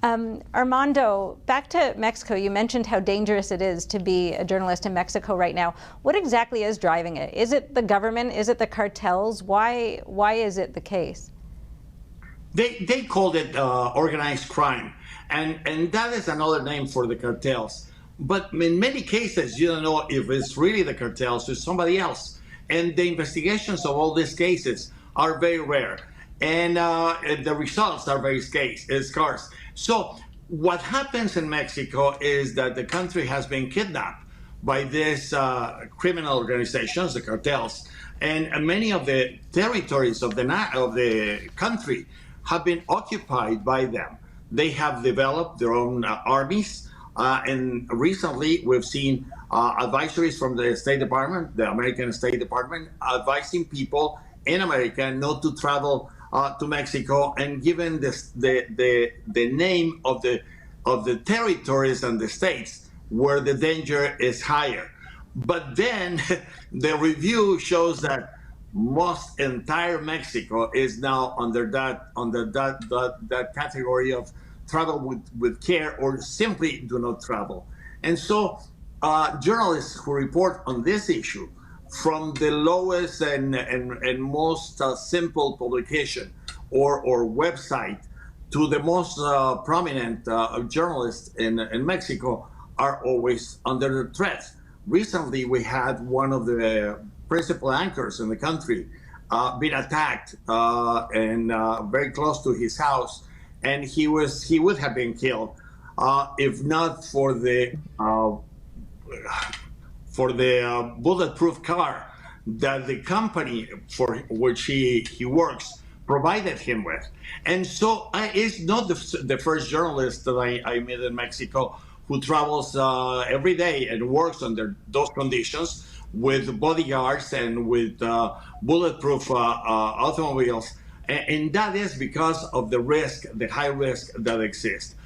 Armondo, back to Mexico, you mentioned how dangerous it is to be a journalist in Mexico right now. What exactly is driving it? Is it the government? Is it the cartels? Why is it the case? They called it organized crime, and that is another name for the cartels. But in many cases, you don't know if it's really the cartels or somebody else. And the investigations of all these cases are very rare, and the results are very scarce. So what happens in Mexico is that the country has been kidnapped by these criminal organizations, the cartels, and many of the territories of the country have been occupied by them. They have developed their own armies, and recently we've seen advisories from the State Department, the American State Department, advising people in America not to travel to Mexico, and given this, the name of the territories and the states where the danger is higher. But then the review shows that most entire Mexico is now under that category of travel with care, or simply do not travel. And so journalists who report on this issue, from the lowest and most simple publication or website to the most prominent journalists in Mexico, are always under the threat. Recently, we had one of the principal anchors in the country been attacked and very close to his house, and he would have been killed if not for the bulletproof car that the company for which he works provided him with. And so it's not the first journalist that I met in Mexico who travels every day and works under those conditions with bodyguards and with bulletproof automobiles. And that is because of the risk, the high risk that exists.